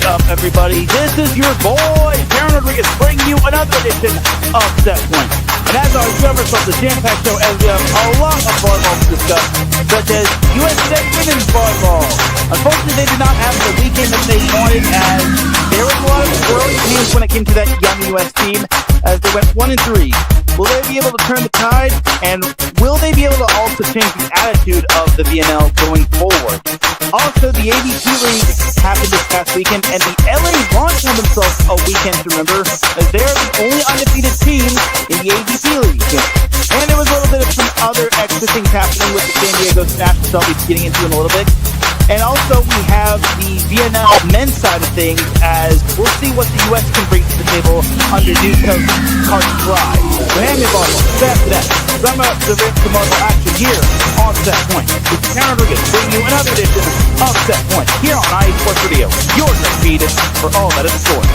up, everybody? This is your boy, Teran Rodriguez, bringing you another edition of Set Point. And as always, we have ourselves a jam-packed show as we have a lot of volleyball to discuss, such as USA Women's Volleyball. Unfortunately, they did not have the weekend that they wanted, as there was a lot of growing pains when it came to that young U.S. team, as they went 1-3. Will they be able to turn the tide, and will they be able to also change the attitude of the VNL going forward? Also, the AVP League happened this past weekend, and the LA launched on themselves a weekend to remember, as they're the only undefeated team in the AVP League. And there was a little bit of some other extra things happening with the San Diego Snaps, which I'll be getting into in a little bit. And also, we have the VNL men's side of things, as we'll see what the U.S. can bring to the table under new coach Carson Fry. Miami volleyball, after that, some of the volleyball action here on Set Point. It's Teran Rodriguez bringing you another edition of Set Point here on IE Sports Radio, your direct feed for all that is sports.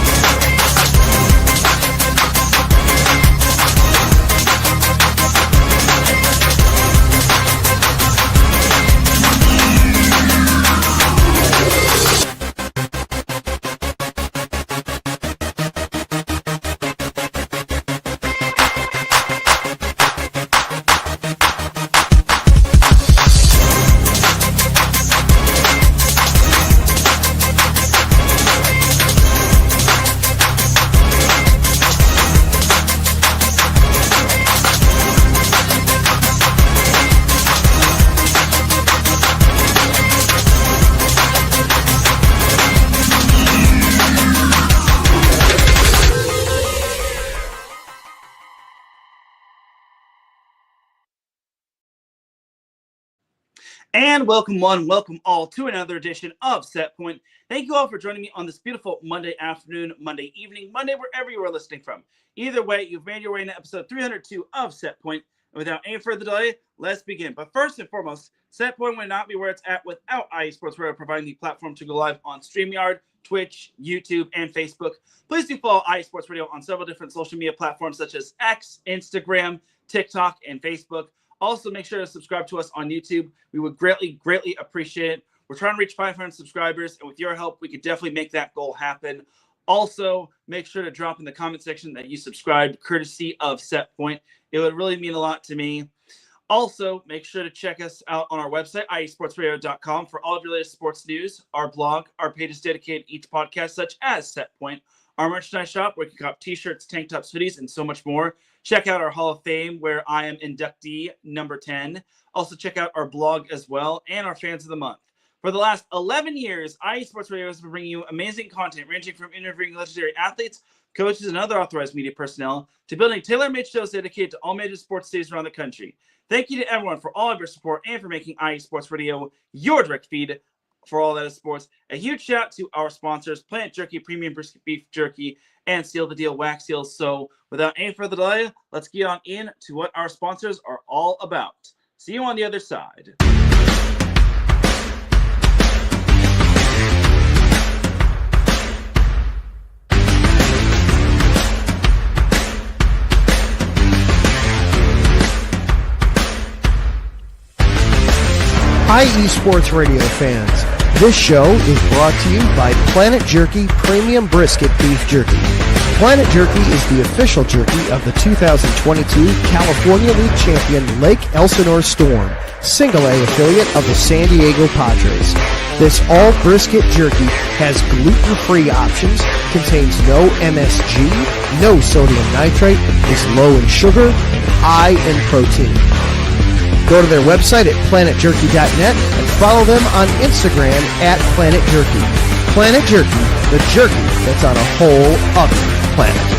And welcome one, welcome all to another edition of Set Point. Thank you all for joining me on this beautiful Monday afternoon, Monday evening, Monday, wherever you are listening from. Either way, you've made your way into episode 302 of Set Point. And without any further delay, let's begin. But first and foremost, Set Point would not be where it's at without IE Sports Radio providing the platform to go live on StreamYard, Twitch, YouTube, and Facebook. Please do follow IE Sports Radio on several different social media platforms such as X, Instagram, TikTok, and Facebook. Also, make sure to subscribe to us on YouTube. We would greatly, greatly appreciate it. We're trying to reach 500 subscribers, and with your help, we could definitely make that goal happen. Also, make sure to drop in the comment section that you subscribed, courtesy of Set Point. It would really mean a lot to me. Also, make sure to check us out on our website, iesportsradio.com, for all of your latest sports news, our blog, our pages dedicated to each podcast, such as Set Point, our merchandise shop, where you can cop t-shirts, tank tops, hoodies, and so much more. Check out our Hall of Fame, where I am inductee number 10. Also, check out our blog as well, and our Fans of the Month. For the last 11 years, IE Sports Radio has been bringing you amazing content, ranging from interviewing legendary athletes, coaches, and other authorized media personnel, to building tailor-made shows dedicated to all major sports cities around the country. Thank you to everyone for all of your support and for making IE Sports Radio your direct feed for all that is sports. A huge shout out to our sponsors, Planet Jerky, Premium Brisket Beef Jerky, and Seal the Deal Wax Seals. So without any further delay, let's get on in to what our sponsors are all about. See you on the other side. IE Sports Radio fans, this show is brought to you by Planet Jerky Premium Brisket Beef Jerky. Planet Jerky is the official jerky of the 2022 California League champion Lake Elsinore Storm, Single A affiliate of the San Diego Padres. This all brisket jerky has gluten-free options, contains no MSG, no sodium nitrate, is low in sugar, and high in protein. Go to their website at planetjerky.net and follow them on Instagram at Planet Jerky. Planet Jerky, the jerky that's on a whole other planet.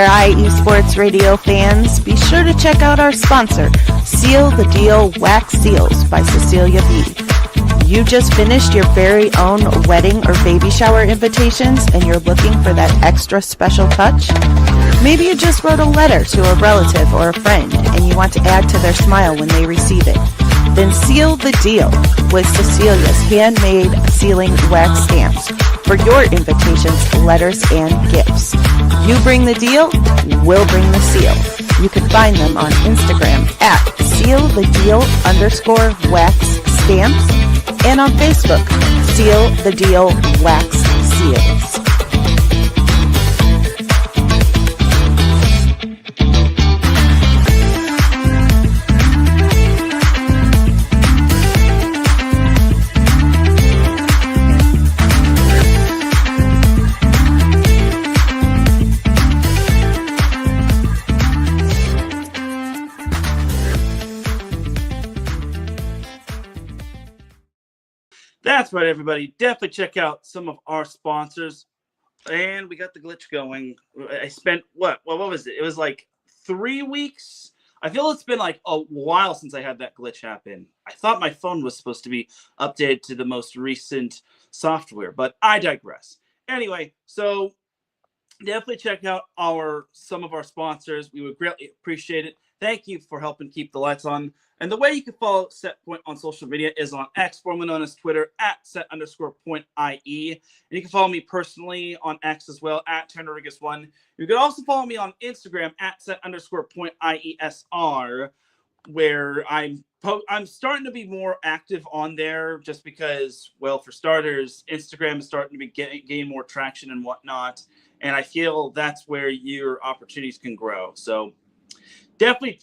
right, esports radio fans, be sure to check out our sponsor, Seal the Deal Wax Seals by Cecilia B. You just finished your very own wedding or baby shower invitations and you're looking for that extra special touch? Maybe you just wrote a letter to a relative or a friend and you want to add to their smile when they receive it. Then seal the deal with Cecilia's handmade sealing wax stamps for your invitations, letters, and gifts. You bring the deal, we'll bring the seal. You can find them on Instagram at sealthedeal_wax stamps and on Facebook, Seal the Deal Wax Seals. That's right, everybody. Definitely check out some of our sponsors. And we got the glitch going. I spent, what was it? It was like 3 weeks. I feel it's been like a while since I had that glitch happen. I thought my phone was supposed to be updated to the most recent software, but I digress. Anyway, so definitely check out some of our sponsors. We would greatly appreciate it. Thank you for helping keep the lights on. And the way you can follow SetPoint on social media is on X, formerly known as Twitter, at set_point.ie. And you can follow me personally on X as well, at Teran Rodriguez 1. You can also follow me on Instagram, at set_point.iesr, where I'm starting to be more active on there just because, well, for starters, Instagram is starting to be gain more traction and whatnot. And I feel that's where your opportunities can grow. So definitely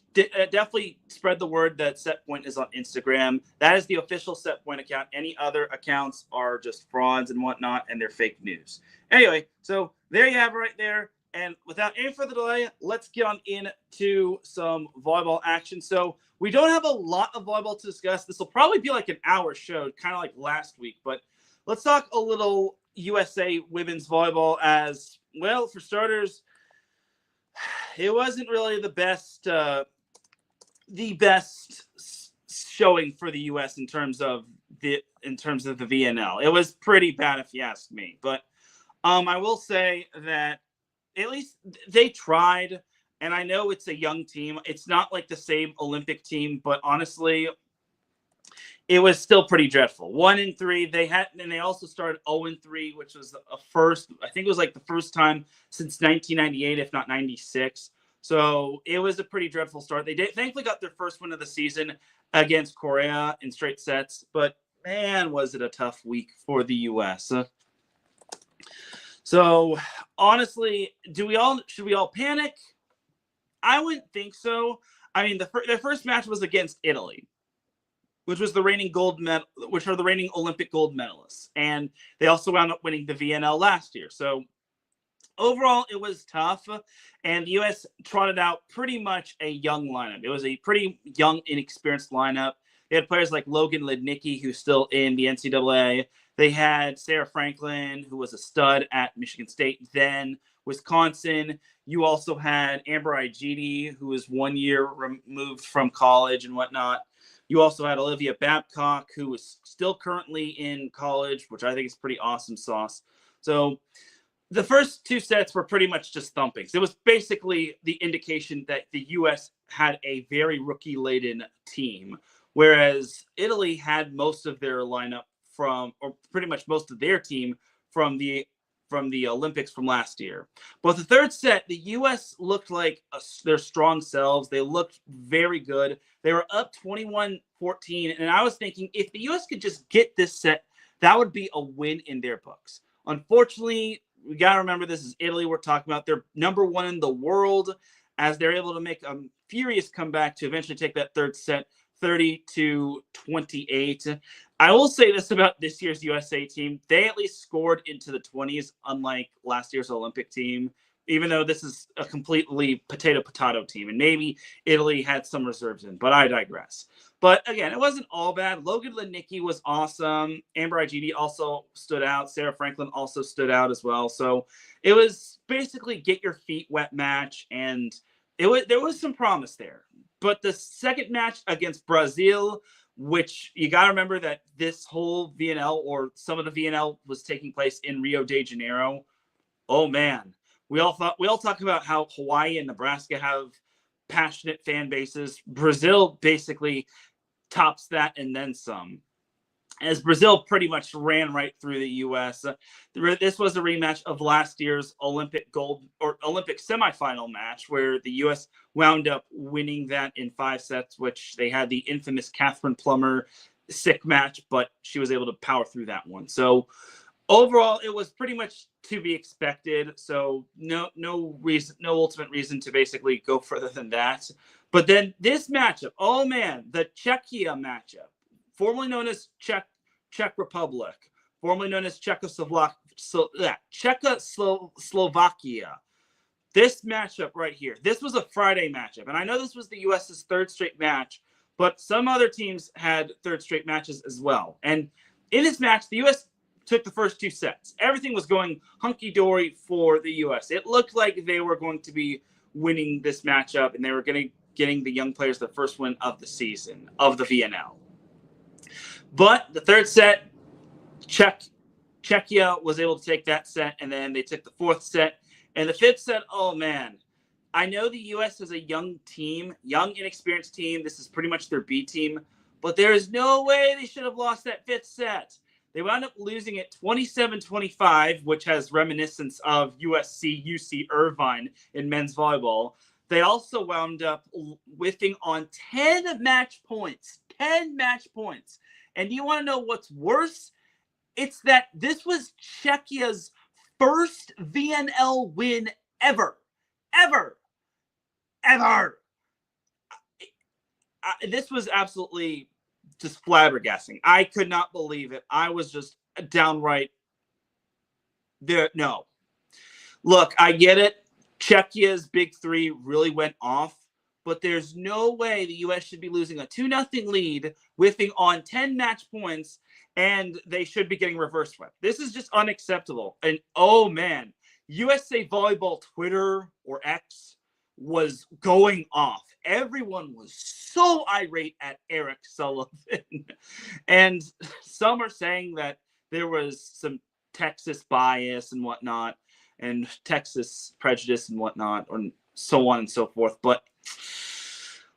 spread the word that SetPoint is on Instagram. That is the official SetPoint account. Any other accounts are just frauds and whatnot, and they're fake news. Anyway, so there you have it right there. And without any further delay, let's get on into some volleyball action. So we don't have a lot of volleyball to discuss. This will probably be like an hour show, kind of like last week. But let's talk a little USA women's volleyball as, well, for starters, it wasn't really the best showing for the U.S. in terms of the VNL. It was pretty bad if you ask me. But I will say that at least they tried, and I know it's a young team. It's not like the same Olympic team, but honestly, it was still pretty dreadful. 1-3. They also started 0-3, which was a first. I think it was like the first time since 1998, if not 96. So it was a pretty dreadful start. They thankfully got their first win of the season against Korea in straight sets, but man, was it a tough week for the U.S. So honestly, should we all panic? I wouldn't think so. I mean, their first match was against Italy, which are the reigning Olympic gold medalists. And they also wound up winning the VNL last year. So overall, it was tough. And the U.S. trotted out pretty much a young lineup. It was a pretty young, inexperienced lineup. They had players like Logan Lidnicki, who's still in the NCAA. They had Sarah Franklin, who was a stud at Michigan State, then Wisconsin. You also had Amber Igidi, who was 1 year removed from college and whatnot. You also had Olivia Babcock, who is still currently in college, which I think is pretty awesome sauce. So the first two sets were pretty much just thumpings. It was basically the indication that the U.S. had a very rookie-laden team, whereas Italy had most of their lineup or pretty much most of their team from the Olympics from last year. But the third set, the U.S. looked like their strong selves. They looked very good. They were up 21-14, and I was thinking if the U.S. could just get this set, that would be a win in their books. Unfortunately, we got to remember this is Italy we're talking about. They're number one in the world as they're able to make a furious comeback to eventually take that third set 30-28. I will say this about this year's USA team. They at least scored into the 20s, unlike last year's Olympic team. even though this is a completely potato team, and maybe Italy had some reserves in, but I digress. But again, it wasn't all bad. Logan Linicki was awesome. Amber Igidi also stood out. Sarah Franklin also stood out as well. So it was basically get your feet wet match, and there was some promise there. But the second match against Brazil, which you got to remember that this whole VNL or some of the VNL was taking place in Rio de Janeiro. Oh man, we all talk about how Hawaii and Nebraska have passionate fan bases. Brazil basically tops that and then some, as Brazil pretty much ran right through the U.S. This was a rematch of last year's Olympic semifinal match, where the U.S. wound up winning that in 5 sets, which they had the infamous Catherine Plummer sick match, but she was able to power through that one. So overall, it was pretty much to be expected. So no ultimate reason to basically go further than that. But then this matchup, oh man, the Czechia matchup, formerly known as Czech Republic, formerly known as Czechoslovakia. This matchup right here, this was a Friday matchup. And I know this was the U.S.'s third straight match, but some other teams had third straight matches as well. And in this match, the U.S. took the first 2 sets. Everything was going hunky-dory for the U.S. It looked like they were going to be winning this matchup, and they were getting the young players the first win of the season, of the VNL. But the third set, Czechia was able to take that set, and then they took the 4th set. And the 5th set, oh man, I know the U.S. is a young team, young, inexperienced team. This is pretty much their B team, but there is no way they should have lost that 5th set. They wound up losing it 27-25, which has reminiscence of USC-UC Irvine in men's volleyball. They also wound up whiffing on 10 match points. 10 match points. And you want to know what's worse? It's that this was Czechia's first VNL win ever. This was absolutely just flabbergasting. I could not believe it. I was just downright there. No. Look, I get it. Czechia's big 3 really went off, but there's no way the U.S. should be losing a 2-0 lead, whiffing on 10 match points, and they should be getting reverse swept. This is just unacceptable. And oh man, USA Volleyball Twitter or X was going off. Everyone was so irate at Eric Sullivan. And some are saying that there was some Texas bias and whatnot, and Texas prejudice and whatnot, or so on and so forth. But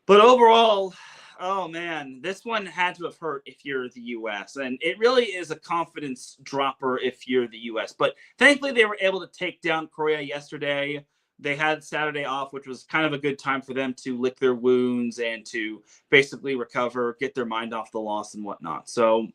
overall, oh man, this one had to have hurt if you're the U.S. And it really is a confidence dropper if you're the U.S. But thankfully, they were able to take down Korea yesterday. They had Saturday off, which was kind of a good time for them to lick their wounds and to basically recover, get their mind off the loss and whatnot. So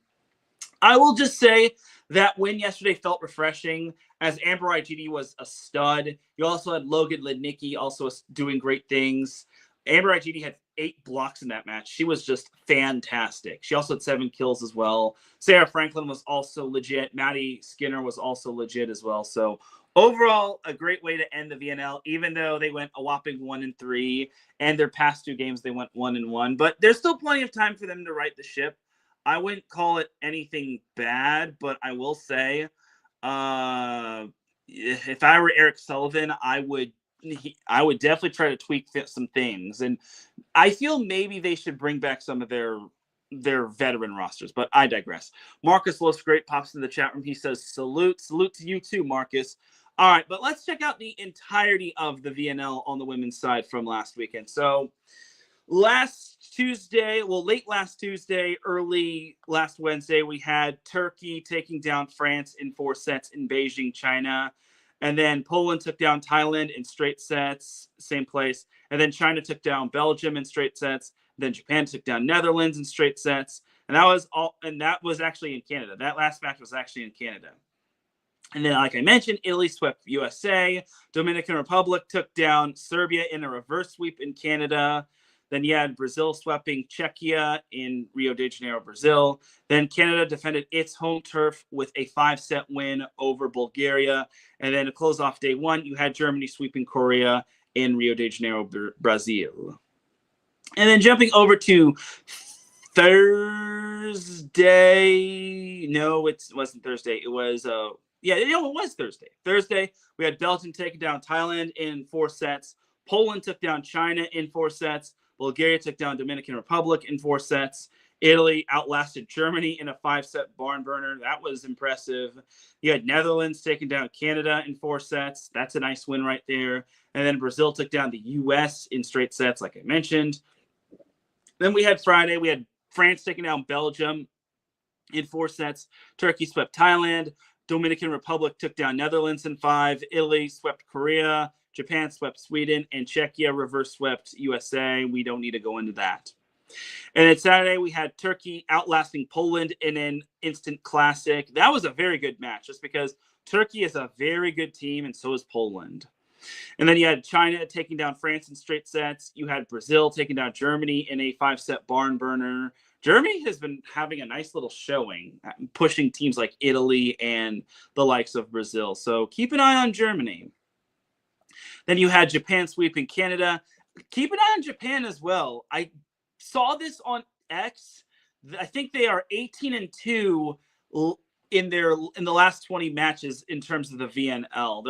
I will just say that win yesterday felt refreshing, as Amber Igidi was a stud. You also had Logan Linicki also doing great things. Amber Igidi had 8 blocks in that match. She was just fantastic. She also had 7 kills as well. Sarah Franklin was also legit. Maddie Skinner was also legit as well. So overall, a great way to end the VNL, even though they went a whopping 1-3, and their past 2 games they went 1-1. But there's still plenty of time for them to right the ship. I wouldn't call it anything bad, but I will say, if I were Eric Sullivan, I would definitely try to tweak some things. And I feel maybe they should bring back some of their veteran rosters, but I digress. Marcus Loves Great pops in the chat room. He says, salute to you too, Marcus. All right, but let's check out the entirety of the VNL on the women's side from last weekend. So late last Tuesday, early last Wednesday, we had Turkey taking down France in 4 sets in Beijing, China. And then Poland took down Thailand in straight sets, same place. And then China took down Belgium in straight sets. Then Japan took down Netherlands in straight sets. And that was actually in Canada. That last match was actually in Canada. And then, like I mentioned, Italy swept USA. Dominican Republic took down Serbia in a reverse sweep in Canada. Then you had Brazil sweeping Czechia in Rio de Janeiro, Brazil. Then Canada defended its home turf with a 5-set win over Bulgaria. And then to close off day one, you had Germany sweeping Korea in Rio de Janeiro, Brazil. And then jumping over to Thursday. No, it wasn't Thursday. It was, it was Thursday. Thursday, we had Belgium taking down Thailand in 4 sets. Poland took down China in 4 sets. Bulgaria took down Dominican Republic in 4 sets. Italy outlasted Germany in a 5-set barn burner. That was impressive. You had Netherlands taking down Canada in 4 sets. That's a nice win right there. And then Brazil took down the U.S. in straight sets, like I mentioned. Then we had Friday. We had France taking down Belgium in 4 sets. Turkey swept Thailand. Dominican Republic took down Netherlands in 5. Italy swept Korea. Japan swept Sweden. And Czechia reverse swept USA. We don't need to go into that. And then Saturday, we had Turkey outlasting Poland in an instant classic. That was a very good match just because Turkey is a very good team, and so is Poland. And then you had China taking down France in straight sets. You had Brazil taking down Germany in a 5-set barn burner. Germany has been having a nice little showing, pushing teams like Italy and the likes of Brazil. So keep an eye on Germany. Then you had Japan sweeping Canada. Keep an eye on Japan as well. I saw this on X. I think they are 18-2 in the last 20 matches in terms of the VNL.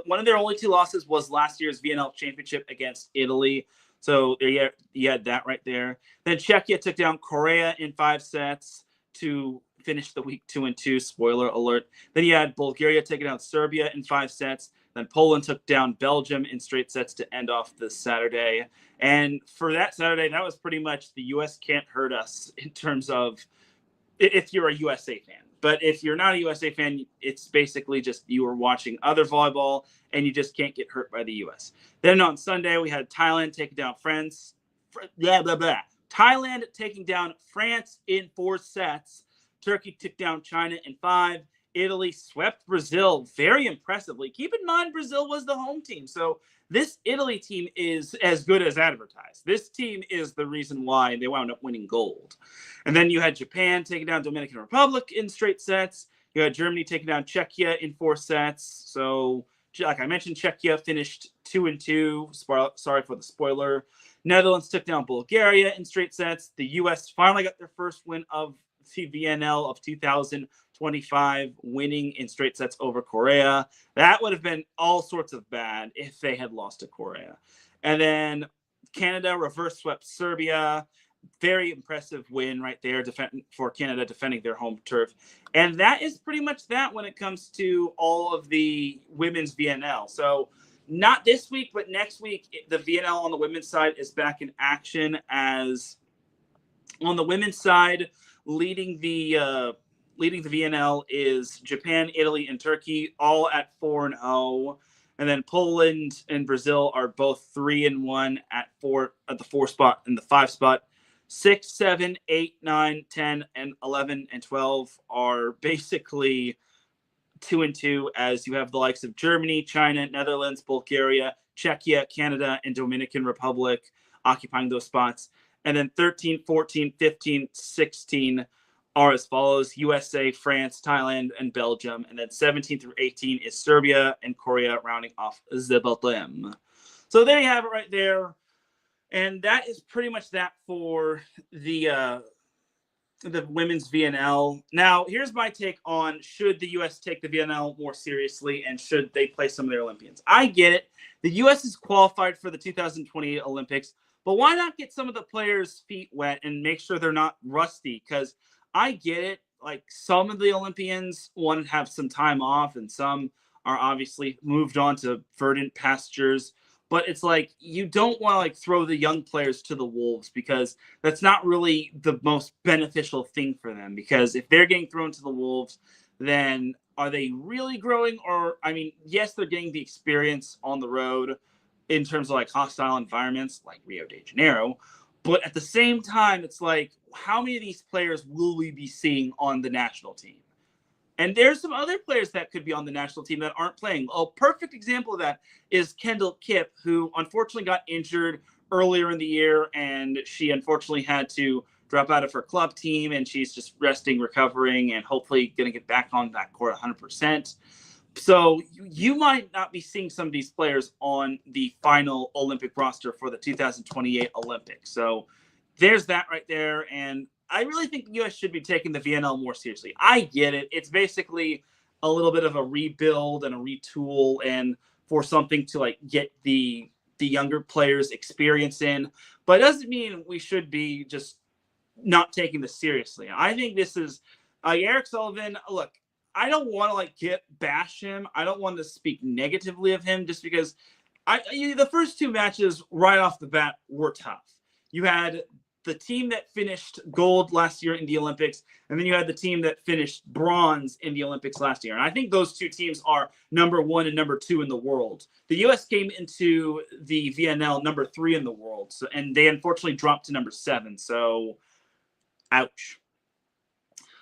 One of their only 2 losses was last year's VNL championship against Italy. So you had that right there. Then Czechia took down Korea in 5 sets to finish the week 2-2. Spoiler alert. Then you had Bulgaria taking down Serbia in 5 sets. Then Poland took down Belgium in straight sets to end off this Saturday. And for that Saturday, that was pretty much the U.S. can't hurt us in terms of if you're a USA fan. But if you're not a USA fan, it's basically just you were watching other volleyball and you just can't get hurt by the U.S. Then on Sunday, we had Thailand taking down France. Thailand taking down France in 4 sets. Turkey took down China in 5. Italy swept Brazil very impressively. Keep in mind, Brazil was the home team. So this Italy team is as good as advertised. This team is the reason why they wound up winning gold. And then you had Japan taking down Dominican Republic in straight sets. You had Germany taking down Czechia in 4 sets. So, like I mentioned, Czechia finished 2-2. Sorry for the spoiler. Netherlands took down Bulgaria in straight sets. The U.S. finally got their first win of the VNL of 2025, winning in straight sets over Korea. That would have been all sorts of bad if they had lost to Korea. And then Canada reverse swept Serbia. Very impressive win right there for Canada defending their home turf. And that is pretty much that when it comes to all of the women's VNL. So not this week, but next week, the VNL on the women's side is back in action, as on the women's side, leading the VNL is Japan, Italy, and Turkey, all at 4-0. And then Poland and Brazil are both 3-1 at the 4 spot and the 5 spot. 6, 7, 8, 9, 10, and 11 and 12 are basically 2-2, as you have the likes of Germany, China, Netherlands, Bulgaria, Czechia, Canada, and Dominican Republic occupying those spots. And then 13, 14, 15, 16 are as follows: USA, France, Thailand, and Belgium. And then 17 through 18 is Serbia and Korea, rounding off the bottom. So there you have it right there. And that is pretty much that for the women's VNL. Now, here's my take on should the U.S. take the VNL more seriously and should they play some of their Olympians. I get it. The U.S. is qualified for the 2028 Olympics, but why not get some of the players' feet wet and make sure they're not rusty? Because I get it. Like, some of the Olympians want to have some time off, and some are obviously moved on to verdant pastures. But it's like, you don't want to like throw the young players to the wolves, because that's not really the most beneficial thing for them. Because if they're getting thrown to the wolves, then are they really growing? Or, I mean, yes, they're getting the experience on the road in terms of like hostile environments like Rio de Janeiro. But at the same time, it's like, how many of these players will we be seeing on the national team? And there's some other players that could be on the national team that aren't playing. A perfect example of that is Kendall Kipp, who unfortunately got injured earlier in the year, and she unfortunately had to drop out of her club team, and she's just resting, recovering, and hopefully going to get back on that court 100%. So you might not be seeing some of these players on the final Olympic roster for the 2028 Olympics. So there's that right there. And I really think the U.S. should be taking the VNL more seriously. I get it. It's basically a little bit of a rebuild and a retool, and for something to like get the younger players experience in. But it doesn't mean we should be just not taking this seriously. I think this is Eric Sullivan. Look, I don't want to bash him. I don't want to speak negatively of him just because the first two matches right off the bat were tough. You had the team that finished gold last year in the Olympics, and then you had the team that finished bronze in the Olympics last year. And I think those two teams are number 1 and number 2 in the world. The U.S. came into the VNL number 3 in the world, and they unfortunately dropped to number 7. So, ouch.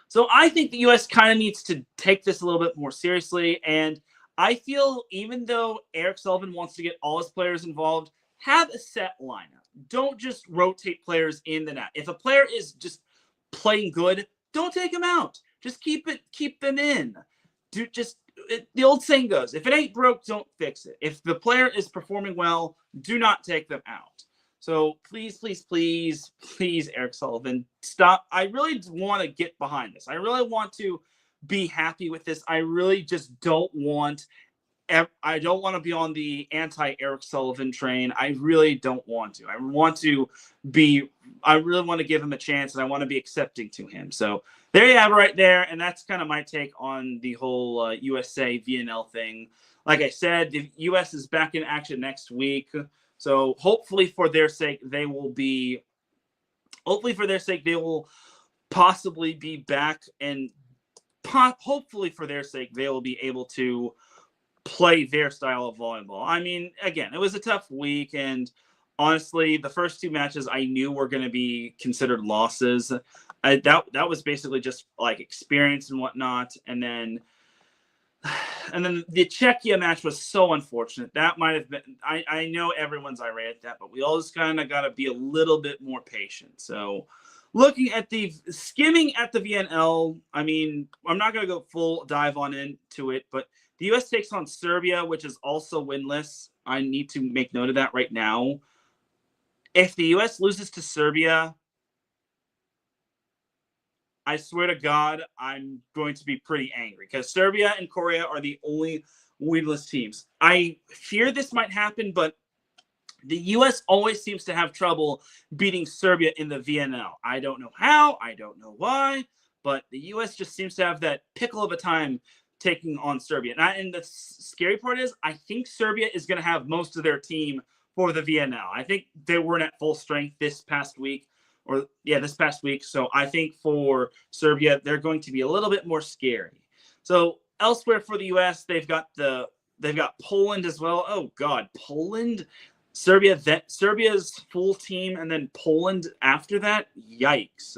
So I think the U.S. kind of needs to take this a little bit more seriously. And I feel even though Eric Sullivan wants to get all his players involved, have a set lineup. Don't just rotate players in the net. If a player is just playing good, don't take him out. Just keep them in. The old saying goes, if it ain't broke, don't fix it. If the player is performing well, do not take them out. So please, Eric Sullivan, stop. I really want to get behind this. I really want to be happy with this. I really just don't want to be on the anti-Eric Sullivan train. I really don't want to. I really want to give him a chance, and I want to be accepting to him. So there you have it right there. And that's kind of my take on the whole USA VNL thing. Like I said, the US is back in action next week. So hopefully for their sake, they will possibly be back, and hopefully for their sake, they will be able to play their style of volleyball. I mean, again, it was a tough week, and honestly, the first two matches I knew were going to be considered losses. That was basically just like experience and whatnot, and then the Czechia match was so unfortunate. That might have been. I know everyone's irate at that, but we all just kind of got to be a little bit more patient. So, skimming at the VNL, I mean, I'm not going to go full dive on into it, but the U.S. takes on Serbia, which is also winless. I need to make note of that right now. If the U.S. loses to Serbia, I swear to God, I'm going to be pretty angry because Serbia and Korea are the only winless teams. I fear this might happen, but the U.S. always seems to have trouble beating Serbia in the VNL. I don't know how. I don't know why, but the U.S. just seems to have that pickle of a time taking on Serbia. And the scary part is I think Serbia is going to have most of their team for the VNL. I think they weren't at full strength this past week. So I think for Serbia, they're going to be a little bit more scary. So elsewhere for the U.S., they've got Poland as well. Oh God, Poland, Serbia's full team, and then Poland after that. Yikes!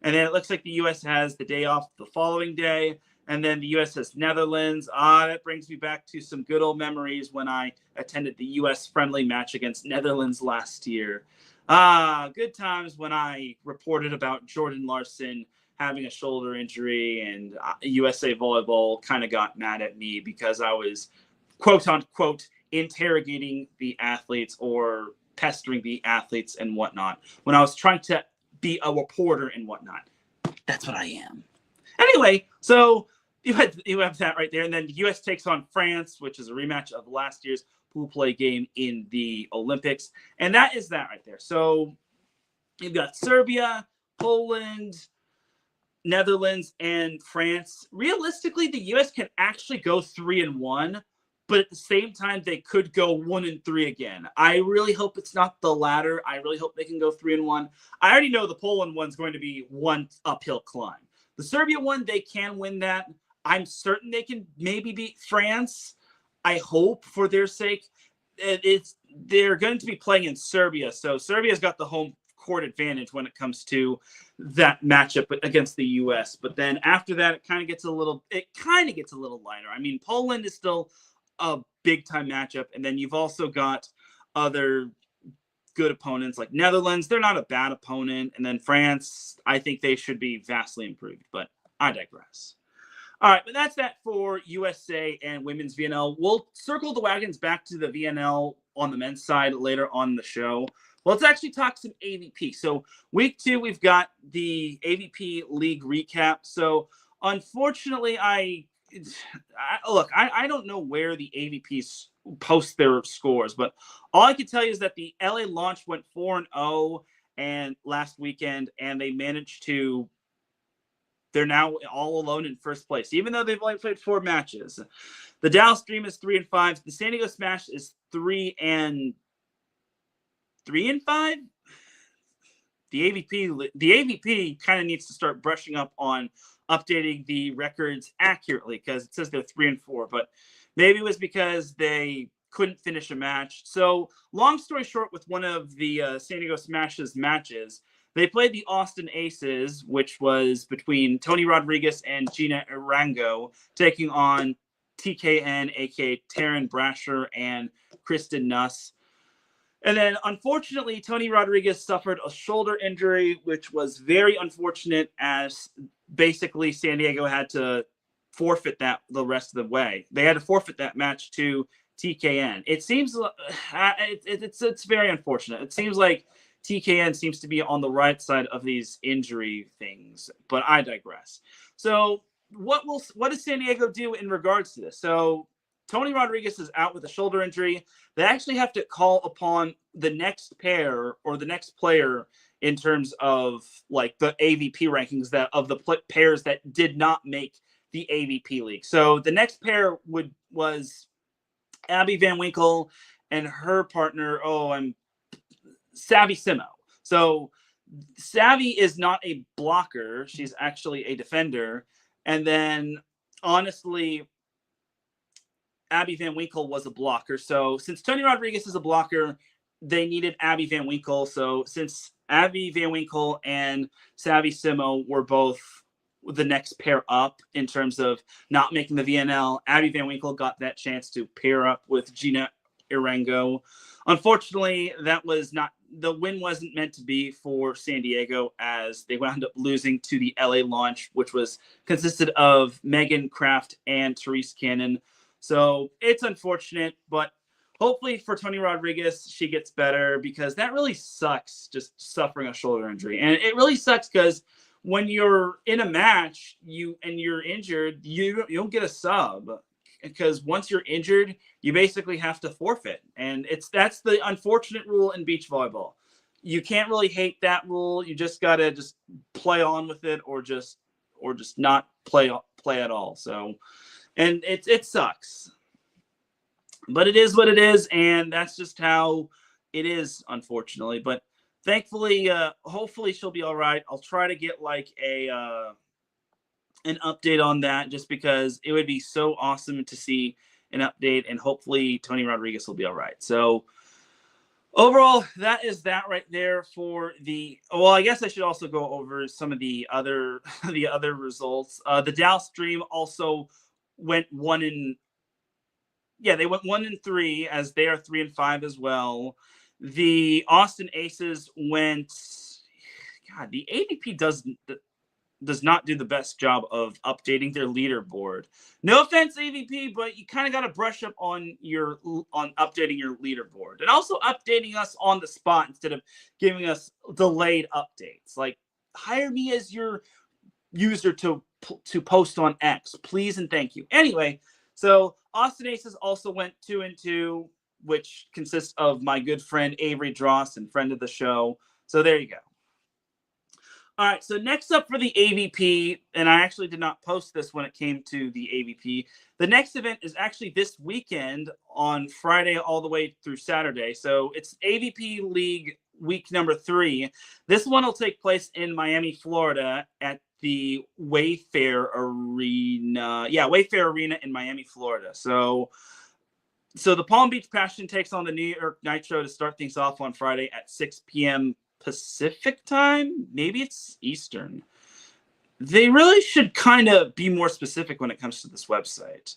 And then it looks like the U.S. has the day off the following day, and then the U.S. has Netherlands. That brings me back to some good old memories when I attended the U.S. friendly match against Netherlands last year. Good times when I reported about Jordan Larson having a shoulder injury, and USA Volleyball kind of got mad at me because I was, quote unquote, interrogating the athletes or pestering the athletes and whatnot when I was trying to be a reporter and whatnot. That's what I am. Anyway, so you have that right there. And then the U.S. takes on France, which is a rematch of last year's pool play game in the Olympics. And that is that right there. So you've got Serbia, Poland, Netherlands, and France. Realistically, the U.S. can actually go 3-1, but at the same time, they could go 1-3 again. I really hope it's not the latter. I really hope they can go 3-1. I already know the Poland one's going to be one uphill climb. The Serbia one, they can win that. I'm certain they can maybe beat France. I hope for their sake. They're going to be playing in Serbia, so Serbia's got the home court advantage when it comes to that matchup against the U.S. But then after that, it kind of gets a little lighter. I mean, Poland is still a big time matchup, and then you've also got other good opponents like Netherlands. They're not a bad opponent. And then France, I think they should be vastly improved, but I digress. All right, but that's that for USA and women's VNL. We'll circle the wagons back to the VNL on the men's side later on the show. Well, let's actually talk some AVP. So week 2, we've got the AVP League recap. So unfortunately, I don't know where the AVPs post their scores, but all I can tell you is that the LA launch went 4-0 and last weekend, and they managed to. They're now all alone in first place, even though they've only played 4 matches. The Dallas Dream is 3-5. The San Diego Smash is 3-5. The AVP kind of needs to start brushing up on updating the records accurately, because it says they're 3-4, but maybe it was because they couldn't finish a match. So long story short, with one of the San Diego Smash's matches, they played the Austin Aces, which was between Tony Rodriguez and Gina Arango, taking on TKN, aka Taryn Brasher, and Kristen Nuss. And then, unfortunately, Tony Rodriguez suffered a shoulder injury, which was very unfortunate, as basically San Diego had to forfeit that the rest of the way. They had to forfeit that match to TKN. It seems it's very unfortunate. It seems like TKN seems to be on the right side of these injury things, but I digress. So what does San Diego do in regards to this? So Tony Rodriguez is out with a shoulder injury. They actually have to call upon the next pair or the next player in terms of like the AVP rankings that of the pairs that did not make the AVP league. So the next pair was Abby Van Winkle and her partner. Savvy Simo. So Savvy is not a blocker. She's actually a defender. And then, honestly, Abby Van Winkle was a blocker. So since Tony Rodriguez is a blocker, they needed Abby Van Winkle. So since Abby Van Winkle and Savvy Simo were both the next pair up in terms of not making the VNL, Abby Van Winkle got that chance to pair up with Gina Arango. Unfortunately, the win wasn't meant to be for San Diego, as they wound up losing to the LA launch, which consisted of Megan Kraft and Therese Cannon. So it's unfortunate, but hopefully for Tony Rodriguez, she gets better, because that really sucks, just suffering a shoulder injury. And it really sucks because when you're in a match and you're injured, you don't get a sub, because once you're injured, you basically have to forfeit. And that's the unfortunate rule in beach volleyball. You can't really hate that rule. You just got to just play on with it, or just not play at all. So, and it sucks, but it is what it is. And that's just how it is, unfortunately. But thankfully, hopefully she'll be all right. I'll try to get like an update on that, just because it would be so awesome to see an update, and hopefully Tony Rodriguez will be all right. So overall, that is that right there for I guess I should also go over some of the other results. The Dallas Dream also went 1-3, as they are 3-5 as well. The Austin Aces went, the AVP does not do the best job of updating their leaderboard. No offense, AVP, but you kind of got to brush up on updating your leaderboard, and also updating us on the spot instead of giving us delayed updates. Like, hire me as your user to post on X, please and thank you. Anyway, so Austin Aces also went 2-2, which consists of my good friend Avery Dross, and friend of the show. So there you go. All right, so next up for the AVP, and I actually did not post this when it came to the AVP. The next event is actually this weekend on Friday all the way through Saturday. So it's AVP League week number 3. This one will take place in Miami, Florida at the Wayfair Arena. Yeah, Wayfair Arena in Miami, Florida. So the Palm Beach Passion takes on the New York Nitro to start things off on Friday at 6 p.m. Pacific time. Maybe it's Eastern. They really should kind of be more specific when it comes to this website.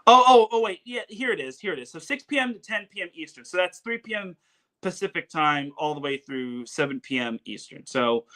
Oh, wait. Yeah, here it is. So 6 p.m. to 10 p.m. Eastern. So that's 3 p.m. Pacific time all the way through 7 p.m. Eastern. So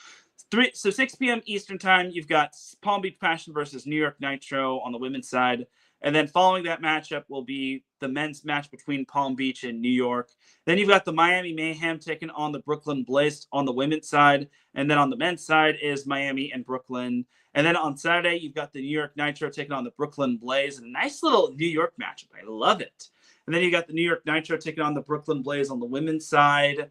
6 p.m. Eastern time, you've got Palm Beach Passion versus New York Nitro on the women's side. And then following that matchup will be the men's match between Palm Beach and New York. Then you've got the Miami Mayhem taking on the Brooklyn Blaze on the women's side. And then on the men's side is Miami and Brooklyn. And then on Saturday, you've got the New York Nitro taking on the Brooklyn Blaze. A nice little New York matchup. I love it. And then you got the New York Nitro taking on the Brooklyn Blaze on the women's side.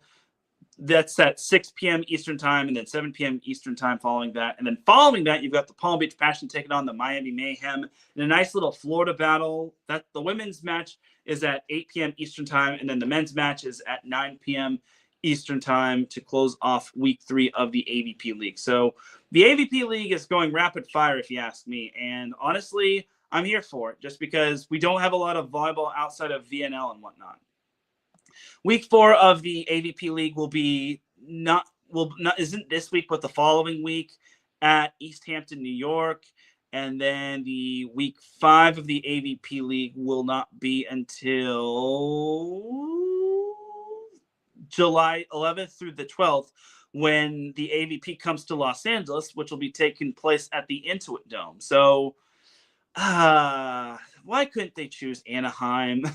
That's at 6 p.m. Eastern time, and then 7 p.m. Eastern time following that. And then following that, you've got the Palm Beach Passion taking on the Miami Mayhem in a nice little Florida battle. That the women's match is at 8 p.m. Eastern time, and then the men's match is at 9 p.m. Eastern time to close off week 3 of the AVP League. So the AVP League is going rapid fire, if you ask me. And honestly, I'm here for it just because we don't have a lot of volleyball outside of VNL and whatnot. Week 4 of the AVP League isn't this week, but the following week at East Hampton, New York. And then the week 5 of the AVP League will not be until July 11th through the 12th when the AVP comes to Los Angeles, which will be taking place at the Intuit Dome. So why couldn't they choose Anaheim?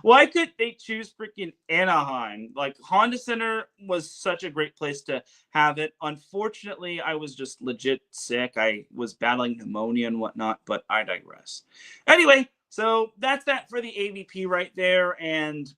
Why couldn't they choose freaking Anaheim? Like, Honda Center was such a great place to have it. Unfortunately, I was just legit sick. I was battling pneumonia and whatnot, but I digress. Anyway, so that's that for the AVP right there. And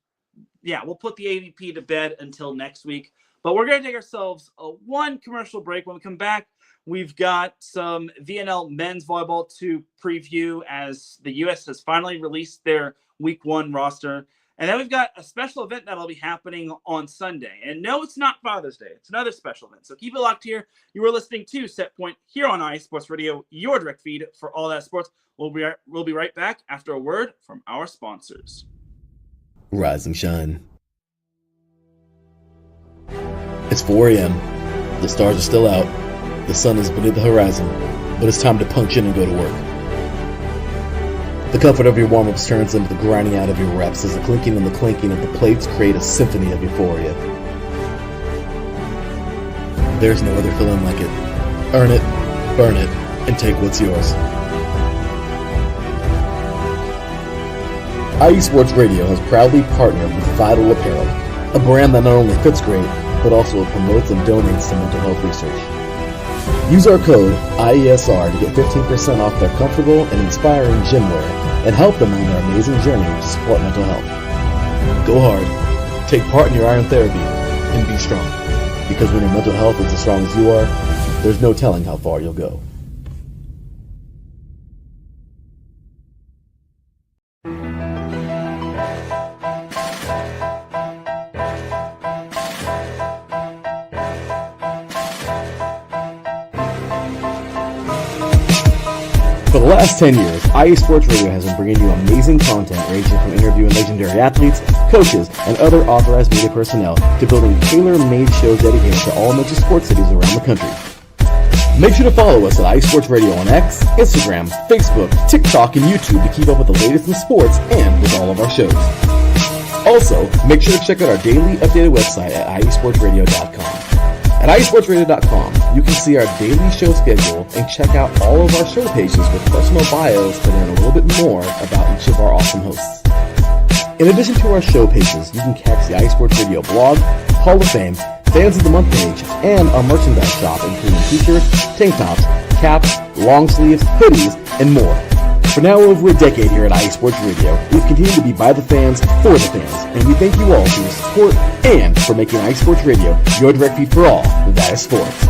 yeah, we'll put the AVP to bed until next week. But we're going to take ourselves one commercial break. When we come back, we've got some VNL men's volleyball to preview as the U.S. has finally released their Week 1 roster. And then we've got a special event that'll be happening on Sunday. And no, it's not Father's Day. It's another special event. So keep it locked here. You are listening to Set Point here on iSports Radio, your direct feed for all that sports. We'll be right back after a word from our sponsors. Rise and shine. It's 4 a.m. The stars are still out. The sun is beneath the horizon. But it's time to punch in and go to work. The comfort of your warm-ups turns into the grinding out of your reps as the clinking and the clanking of the plates create a symphony of euphoria. There's no other feeling like it. Earn it, burn it, and take what's yours. IE Sports Radio has proudly partnered with Vital Apparel, a brand that not only fits great, but also promotes and donates to mental health research. Use our code IESR to get 15% off their comfortable and inspiring gym wear and help them on their amazing journey to support mental health. Go hard, take part in your iron therapy, and be strong. Because when your mental health is as strong as you are, there's no telling how far you'll go. For the last 10 years, IE Sports Radio has been bringing you amazing content ranging from interviewing legendary athletes, coaches, and other authorized media personnel to building tailor-made shows dedicated to all major sports cities around the country. Make sure to follow us at IE Sports Radio on X, Instagram, Facebook, TikTok, and YouTube to keep up with the latest in sports and with all of our shows. Also, make sure to check out our daily updated website at iesportsradio.com. At iesportsradio.com, you can see our daily show schedule and check out all of our show pages with personal bios to learn a little bit more about each of our awesome hosts. In addition to our show pages, you can catch the iSports Radio blog, Hall of Fame, Fans of the Month page, and our merchandise shop including t-shirts, tank tops, caps, long sleeves, hoodies, and more. For now over a decade here at IE Sports Radio, we've continued to be by the fans, for the fans, and we thank you all for your support and for making IE Sports Radio your direct feed for all that is sports.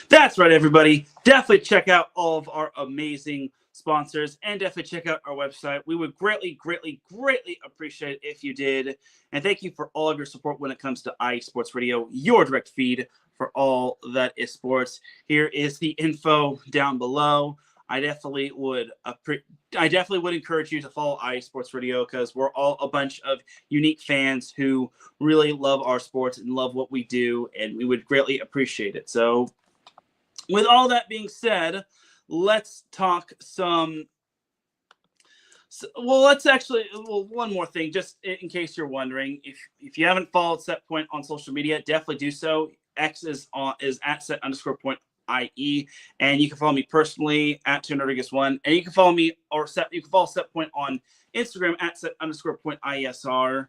That's right, everybody. Definitely check out all of our amazing sponsors and definitely check out our website. We would greatly, greatly, greatly appreciate it if you did. And thank you for all of your support when it comes to IE Sports Radio, your direct feed for all that is sports. Here is the info down below. I definitely would encourage you to follow IE Sports Radio, because we're all a bunch of unique fans who really love our sports and love what we do, and we would greatly appreciate it. So with all that being said, let's talk some. Well, one more thing, just in case you're wondering, if you haven't followed Setpoint on social media, definitely do so. X is at set_point IE, and you can follow me personally at Teran Rodriguez 1, and you can follow me you can follow Setpoint on Instagram at set_point IESR.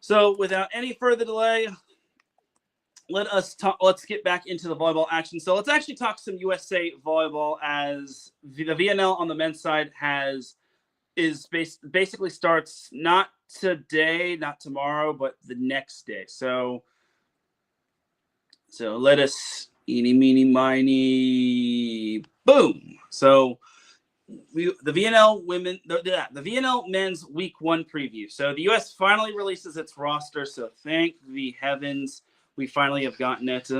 So without any further delay, let's get back into the volleyball action. So let's actually talk some USA volleyball, as the VNL on the men's side basically starts not today, not tomorrow, but the next day. So let us eeny, meeny, miny, boom. So the VNL men's week 1 preview. So the US finally releases its roster. So thank the heavens we finally have gotten it.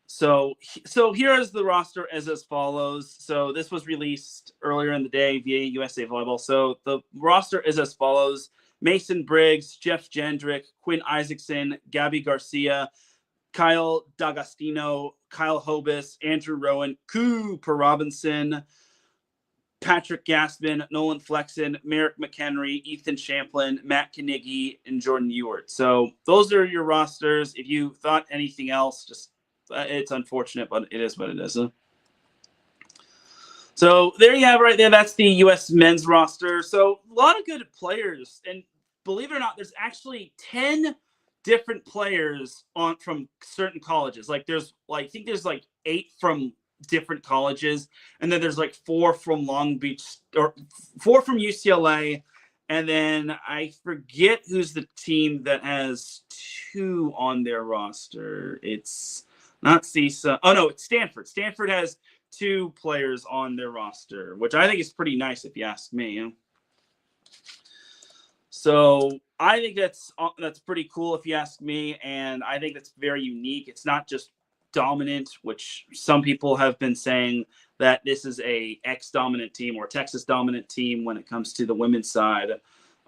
So here is the roster as follows. So this was released earlier in the day via USA Volleyball. So the roster is as follows: Mason Briggs, Jeff Jendrick, Quinn Isaacson, Gabby Garcia, Kyle D'Agostino, Kyle Hobus, Andrew Rowan, Cooper Robinson, Patrick Gaspin, Nolan Flexen, Merrick McHenry, Ethan Champlin, Matt Knigge, and Jordan Ewart. So those are your rosters. If you thought anything else, just it's unfortunate, but it is what it is. So there you have it right there. That's the U.S. men's roster. So a lot of good players. And believe it or not, there's actually 10 different players from certain colleges. I think there's 8 from different colleges. And then there's 4 from Long Beach, or 4 from UCLA. And then I forget who's the team that has 2 on their roster. It's not CISA. Oh, no, it's Stanford. Stanford has 2 players on their roster, which I think is pretty nice if you ask me. So I think that's pretty cool if you ask me, and I think that's very unique. It's not just dominant, which some people have been saying that this is a X-dominant team or Texas dominant team when it comes to the women's side.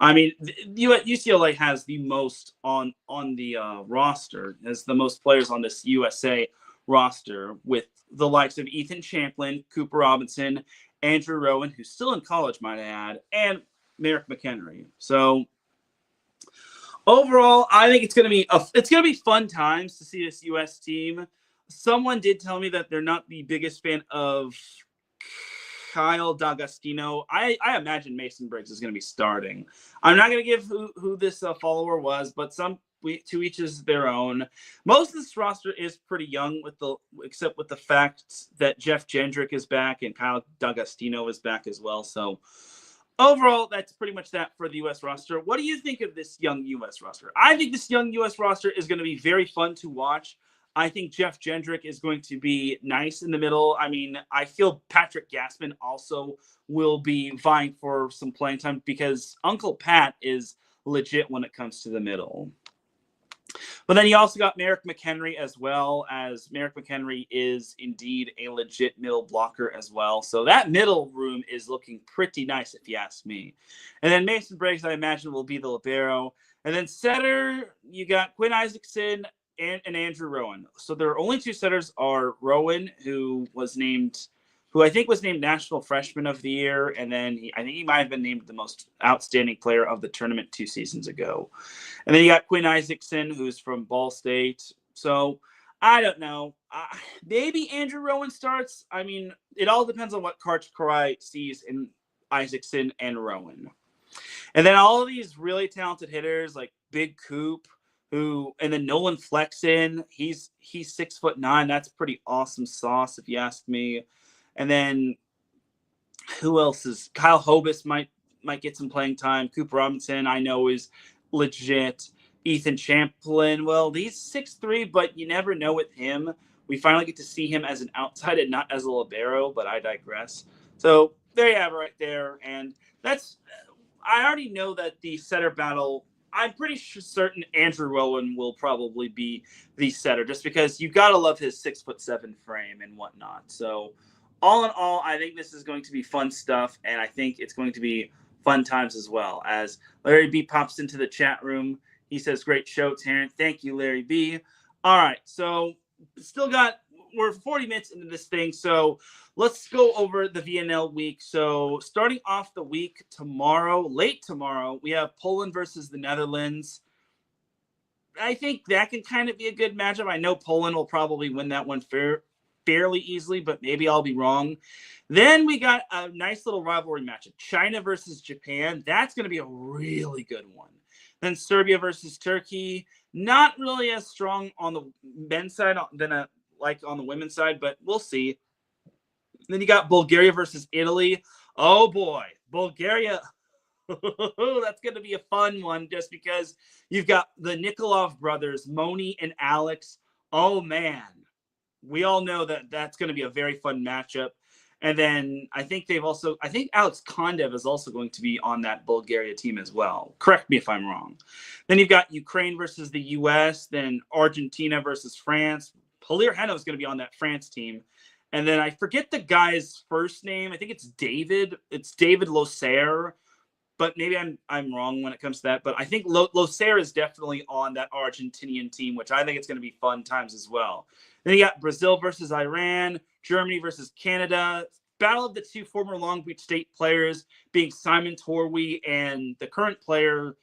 I mean, UCLA has the most on the roster, has the most players on this USA roster, with the likes of Ethan Champlin, Cooper Robinson, Andrew Rowan, who's still in college, might I add, and Merrick McHenry. So overall, I think it's gonna be fun times to see this US team. Someone did tell me that they're not the biggest fan of Kyle D'Agostino. I imagine Mason Briggs is going to be starting. I'm not going to give who this follower was, but to each is their own. Most of this roster is pretty young, except with the fact that Jeff Jendrick is back and Kyle D'Agostino is back as well. So overall, that's pretty much that for the U.S. roster. What do you think of this young U.S. roster? I think this young U.S. roster is going to be very fun to watch. I think Jeff Jendrick is going to be nice in the middle. I mean, I feel Patrick Gaspin also will be vying for some playing time, because Uncle Pat is legit when it comes to the middle. But then you also got Merrick McHenry as well, as Merrick McHenry is indeed a legit middle blocker as well. So that middle room is looking pretty nice if you ask me. And then Mason Briggs, I imagine, will be the libero. And then setter, you got Quinn Isaacson and Andrew Rowan. So their only 2 setters are Rowan, who I think was named National Freshman of the Year, and then I think he might have been named the most outstanding player of the tournament 2 seasons ago. And then you got Quinn Isaacson, who's from Ball State. So I don't know. Maybe Andrew Rowan starts. I mean, it all depends on what Coach Karai sees in Isaacson and Rowan. And then all of these really talented hitters like Big Coop, and then Nolan Flexen, he's 6'9". That's pretty awesome sauce if you ask me. And then who else is Kyle Hobus might get some playing time. Cooper Robinson, I know, is legit. Ethan Champlin, well, he's 6'3", but you never know with him. We finally get to see him as an outside and not as a libero, but I digress. So there you have it right there. And I already know that the setter battle I'm pretty certain Andrew Rowan will probably be the setter, just because you gotta love his 6'7" frame and whatnot. So, all in all, I think this is going to be fun stuff, and I think it's going to be fun times as well. As Larry B pops into the chat room, he says, "Great show, Teran." Thank you, Larry B. All right, so we're 40 minutes into this thing, so let's go over the VNL week. So starting off the week late tomorrow, we have Poland versus the Netherlands. I think that can kind of be a good matchup. I know Poland will probably win that one fairly easily, but maybe I'll be wrong. Then we got a nice little rivalry matchup, China versus Japan. That's going to be a really good one. Then Serbia versus Turkey. Not really as strong on the men's side than like on the women's side, but we'll see. Then you got Bulgaria versus Italy. Oh boy, Bulgaria. That's going to be a fun one, just because you've got the Nikolov brothers, Moni and Alex. Oh man, we all know that that's going to be a very fun matchup. And then I think Alex Kondev is also going to be on that Bulgaria team as well. Correct me if I'm wrong. Then you've got Ukraine versus the US, then Argentina versus France. Halir Heno is going to be on that France team. And then I forget the guy's first name. I think it's David. It's David Losair, but maybe I'm wrong when it comes to that. But I think Losair is definitely on that Argentinian team, which I think it's going to be fun times as well. Then you got Brazil versus Iran, Germany versus Canada. Battle of the two former Long Beach State players, being Simon Torwey and the current player,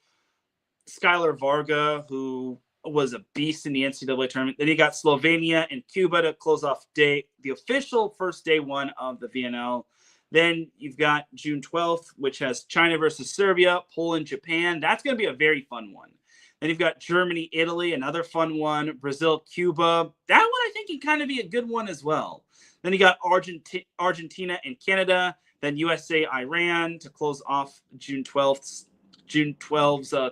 Skylar Varga, who was a beast in the NCAA tournament. Then you got Slovenia and Cuba to close off the official first day one of the VNL. Then you've got June 12th, which has China versus Serbia, Poland, Japan. That's going to be a very fun one. Then you've got Germany, Italy, another fun one. Brazil, Cuba. That one I think can kind of be a good one as well. Then you got Argentina and Canada. Then USA, Iran to close off June 12th's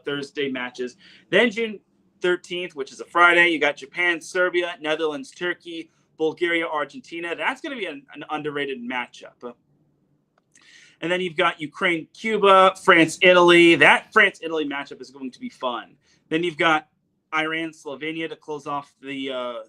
Thursday matches. Then June 13th, which is a Friday, you got Japan, Serbia, Netherlands, Turkey, Bulgaria, Argentina. That's going to be an underrated matchup. And then you've got Ukraine, Cuba, France, Italy. That France-Italy matchup is going to be fun. Then you've got Iran, Slovenia to close off the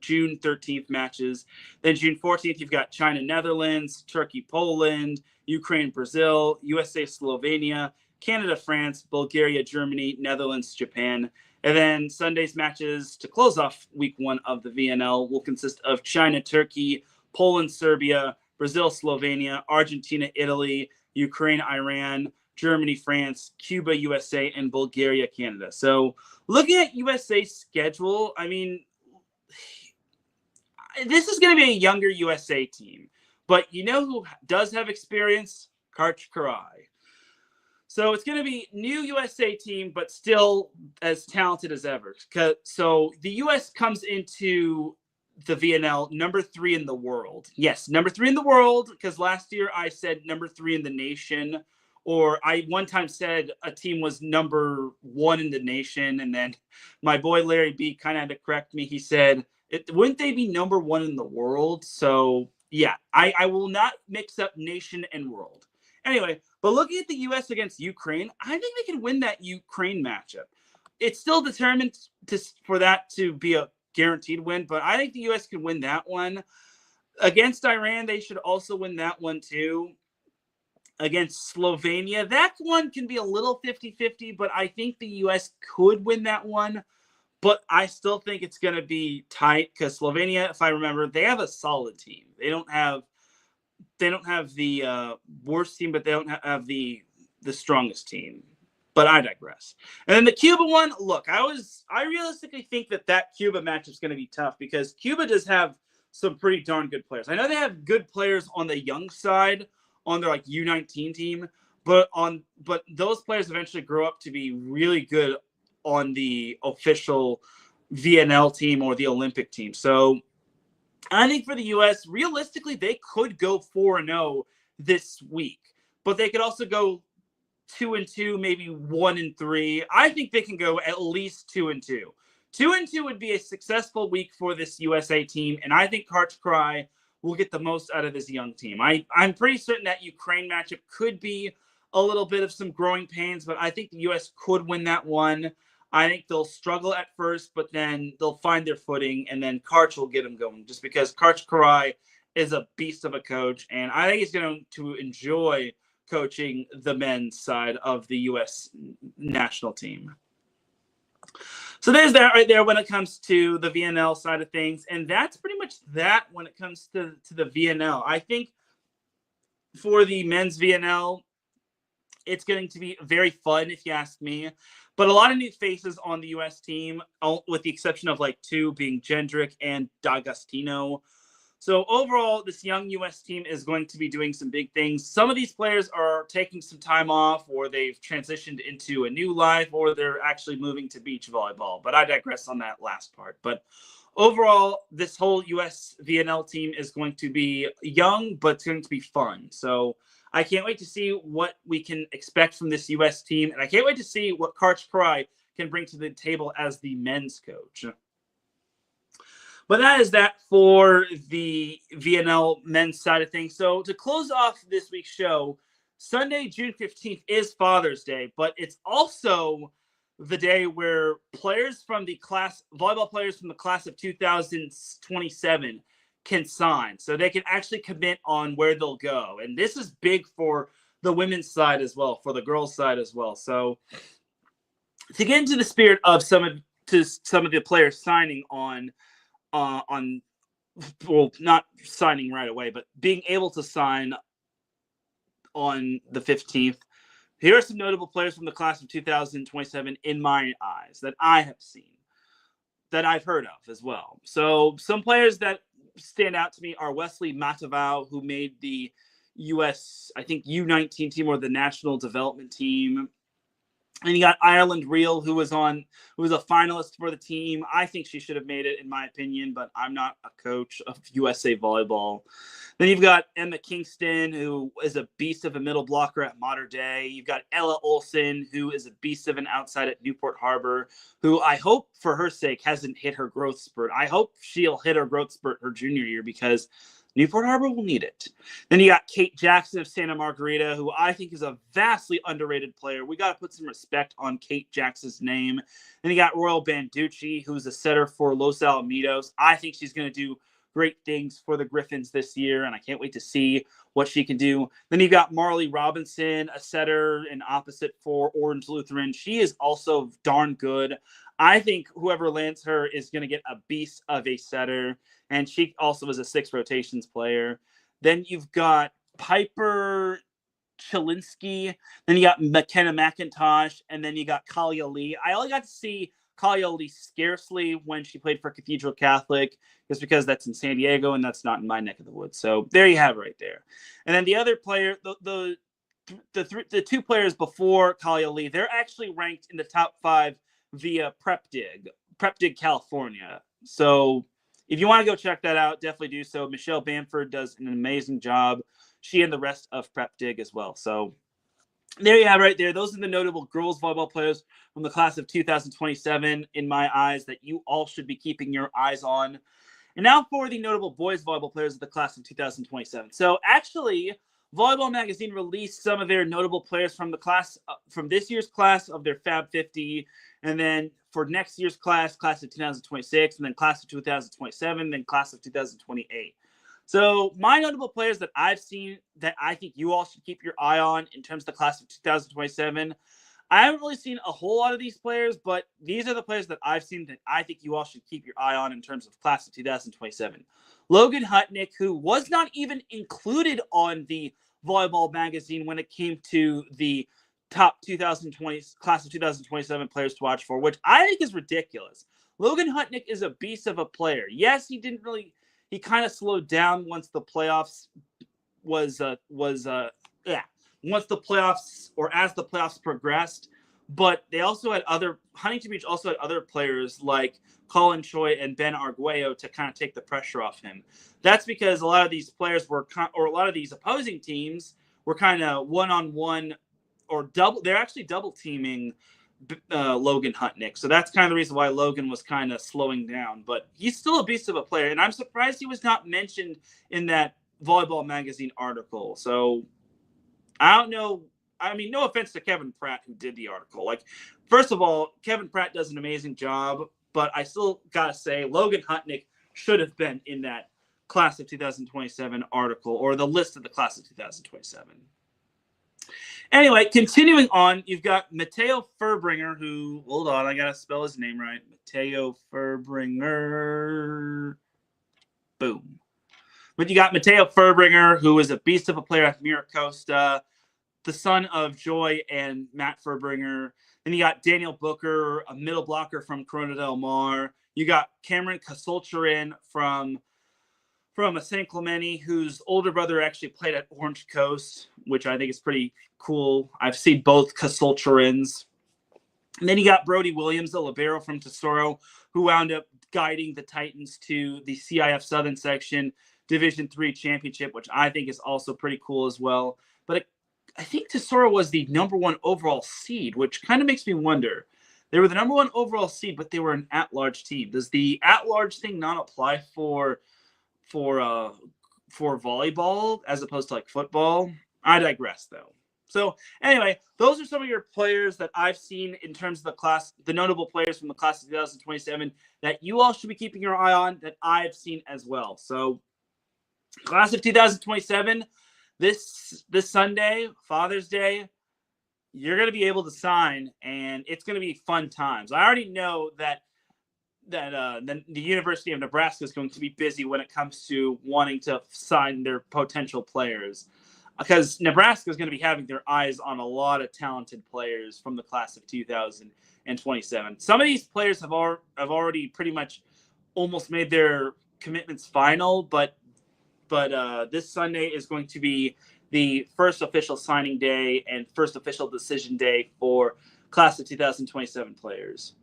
June 13th matches. Then June 14th, you've got China, Netherlands, Turkey, Poland, Ukraine, Brazil, USA, Slovenia, Canada, France, Bulgaria, Germany, Netherlands, Japan. And then Sunday's matches to close off week one of the VNL will consist of China, Turkey, Poland, Serbia, Brazil, Slovenia, Argentina, Italy, Ukraine, Iran, Germany, France, Cuba, USA, and Bulgaria, Canada. So looking at USA's schedule, I mean, this is going to be a younger USA team. But you know who does have experience? Karch Karai. So it's going to be new USA team, but still as talented as ever. So the US comes into the VNL number 3 in the world. Yes, number 3 in the world, because last year I said number 3 in the nation, or I one time said a team was number 1 in the nation, and then my boy Larry B kind of had to correct me. He said, wouldn't they be number 1 in the world? So yeah, I will not mix up nation and world. Anyway, but looking at the U.S. against Ukraine, I think they can win that Ukraine matchup. It's still determined for that to be a guaranteed win, but I think the U.S. can win that one. Against Iran, they should also win that one too. Against Slovenia, that one can be a little 50-50, but I think the U.S. could win that one. But I still think it's going to be tight because Slovenia, if I remember, they have a solid team. They don't have the worst team, but they don't have the strongest team. But I digress. And then the Cuba one, look, I realistically think that Cuba match is going to be tough because Cuba does have some pretty darn good players. I know they have good players on the young side on their like U19 team, but those players eventually grow up to be really good on the official VNL team or the Olympic team. So I think for the U.S., realistically, they could go 4-0 this week, but they could also go 2-2, maybe 1-3. I think they can go at least 2-2. 2-2 would be a successful week for this USA team, and I think Karch Karai will get the most out of this young team. I'm pretty certain that Ukraine matchup could be a little bit of some growing pains, but I think the U.S. could win that one. I think they'll struggle at first, but then they'll find their footing, and then Karch will get them going, just because Karch Karai is a beast of a coach, and I think he's going to enjoy coaching the men's side of the U.S. national team. So there's that right there when it comes to the VNL side of things, and that's pretty much that when it comes to the VNL. I think for the men's VNL, it's going to be very fun, if you ask me. But a lot of new faces on the U.S. team, with the exception of like two being Jendrick and D'Agostino. So overall, this young U.S. team is going to be doing some big things. Some of these players are taking some time off, or they've transitioned into a new life, or they're actually moving to beach volleyball. But I digress on that last part. But overall, this whole U.S. VNL team is going to be young, but it's going to be fun. So I can't wait to see what we can expect from this U.S. team, and I can't wait to see what Karch Karai can bring to the table as the men's coach. But that is that for the VNL men's side of things. So to close off this week's show, Sunday, June 15th is Father's Day, but it's also the day where volleyball players from the class of 2027 can sign. So they can actually commit on where they'll go. And this is big for the women's side as well, for the girls' side as well. So to get into the spirit of some of the players signing on, well, not signing right away, but being able to sign on the 15th. Here are some notable players from the class of 2027 in my eyes that I have seen, that I've heard of as well. So some players that stand out to me are Wesley Matavao, who made the U.S., I think, U19 team or the national development team. And you got Ireland Reel, who was a finalist for the team. I think she should have made it, in my opinion, but I'm not a coach of USA Volleyball. Then you've got Emma Kingston, who is a beast of a middle blocker at Mater Dei. You've got Ella Olsen, who is a beast of an outside at Newport Harbor, who I hope, for her sake, hasn't hit her growth spurt. I hope she'll hit her growth spurt her junior year, because Newport Harbor will need it. Then you got Kate Jackson of Santa Margarita, who I think is a vastly underrated player. We got to put some respect on Kate Jackson's name. Then you got Royal Banducci, who's a setter for Los Alamitos. I think she's going to do great things for the Griffins this year, and I can't wait to see what she can do. Then you've got Marley Robinson, a setter and opposite for Orange Lutheran. She is also darn good. I think whoever lands her is going to get a beast of a setter, and she also is a 6 rotations player. Then you've got Piper Chilinsky. Then you got McKenna McIntosh, and then you got Kalia Lee. I only got to see Kalia Lee scarcely when she played for Cathedral Catholic, just because that's in San Diego and that's not in my neck of the woods. So there you have it right there. And then the other player, the two players before Kalia Lee, they're actually ranked in the top 5 via PrepDig California. So if you want to go check that out, definitely do so. Michelle Bamford does an amazing job. She and the rest of PrepDig as well. So there you have it right there. Those are the notable girls volleyball players from the class of 2027 in my eyes that you all should be keeping your eyes on. And now for the notable boys volleyball players of the class of 2027. So actually, Volleyball Magazine released some of their notable players from the class, from this year's class of their Fab 50, and then for next year's class of 2026, and then class of 2027, then class of 2028. So my notable players that I've seen that I think you all should keep your eye on in terms of the class of 2027, I haven't really seen a whole lot of these players, but these are the players that I've seen that I think you all should keep your eye on in terms of class of 2027. Logan Hutnick, who was not even included on the Volleyball Magazine when it came to the top 2020 class of 2027 players to watch for, which I think is ridiculous. Logan Hutnick is a beast of a player. Yes, he kind of slowed down once the playoffs once the playoffs, or as the playoffs progressed, but they also had Huntington Beach also had other players like Colin Choi and Ben Arguello to kind of take the pressure off him. That's because a lot of these players a lot of these opposing teams were kind of one-on-one or they're actually double teaming Logan Hutnick. So that's kind of the reason why Logan was kind of slowing down, but he's still a beast of a player. And I'm surprised he was not mentioned in that Volleyball Magazine article. So I don't know I mean, no offense to Kevin Pratt, who did the article. Like, first of all, Kevin Pratt does an amazing job, but I still got to say Logan Hutnick should have been in that class of 2027 article, or the list of the class of 2027. Anyway, continuing on, you've got Mateo Furbringer, who, hold on, I got to spell his name right. Mateo Furbringer. Boom. But you got Mateo Furbringer, who is a beast of a player at Mira Costa, the son of Joy and Matt Furbringer. Then you got Daniel Booker, a middle blocker from Corona del Mar. You got Cameron Casulcherin from a San Clemente, whose older brother actually played at Orange Coast, which I think is pretty cool. I've seen both Casulcherins. And then you got Brody Williams, the libero from Tesoro, who wound up guiding the Titans to the CIF Southern Section Division III championship, which I think is also pretty cool as well. But I think Tesoro was the number 1 overall seed, which kind of makes me wonder. They were the number 1 overall seed, but they were an at-large team. Does the at-large thing not apply for volleyball as opposed to like football? I digress, though. So anyway, those are some of your players that I've seen in terms of the class, the notable players from the class of 2027 that you all should be keeping your eye on, that I've seen as well. So class of 2027, this Sunday, Father's Day, you're going to be able to sign, and it's going to be fun times. I already know that the University of Nebraska is going to be busy when it comes to wanting to sign their potential players, because Nebraska is going to be having their eyes on a lot of talented players from the class of 2027. Some of these players have already pretty much almost made their commitments final, but this Sunday is going to be the first official signing day and first official decision day for class of 2027 players.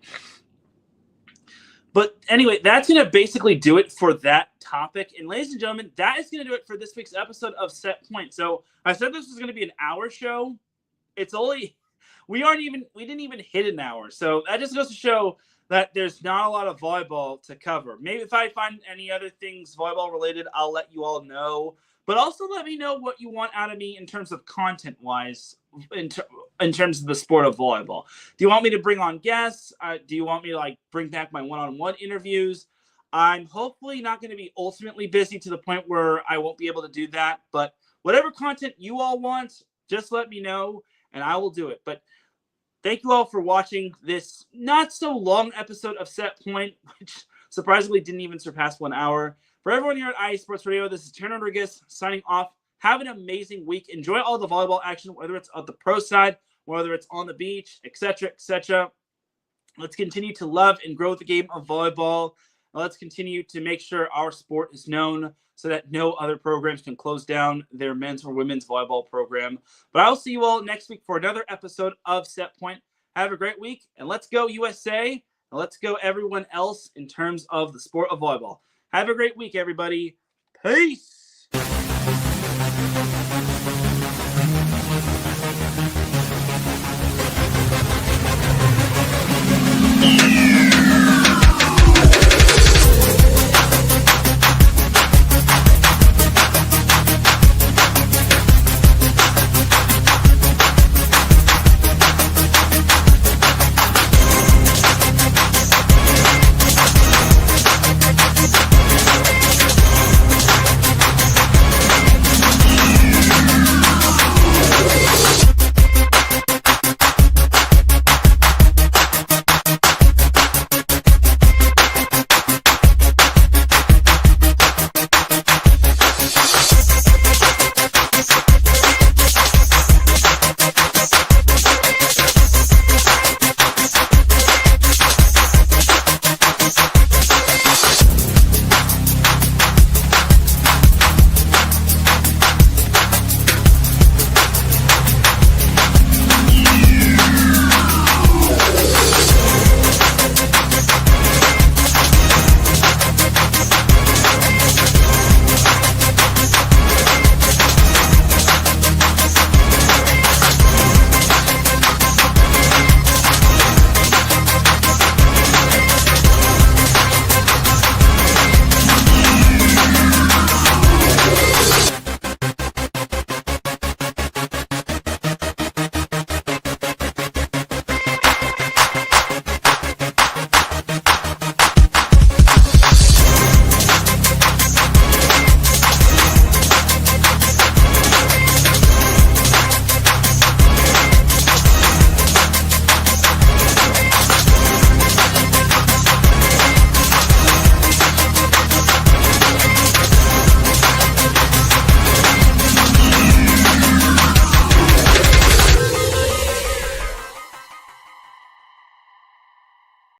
But anyway, that's going to basically do it for that topic. And ladies and gentlemen, that is going to do it for this week's episode of Set Point. So I said this was going to be an hour show. It's only, we didn't even hit an hour. So that just goes to show that there's not a lot of volleyball to cover. Maybe if I find any other things volleyball related, I'll let you all know. But also let me know what you want out of me in terms of content-wise, in terms of the sport of volleyball. Do you want me to bring on guests? Do you want me to bring back my one-on-one interviews? I'm hopefully not going to be ultimately busy to the point where I won't be able to do that. But whatever content you all want, just let me know, and I will do it. But thank you all for watching this not-so-long episode of Set Point, which surprisingly didn't even surpass 1 hour. For everyone here at IE Sports Radio, this is Teran Rodriguez signing off. Have an amazing week. Enjoy all the volleyball action, whether it's on the pro side, whether it's on the beach, etc., etc. Let's continue to love and grow the game of volleyball. Let's continue to make sure our sport is known so that no other programs can close down their men's or women's volleyball program. But I'll see you all next week for another episode of Set Point. Have a great week, and let's go USA, and let's go everyone else in terms of the sport of volleyball. Have a great week, everybody. Peace.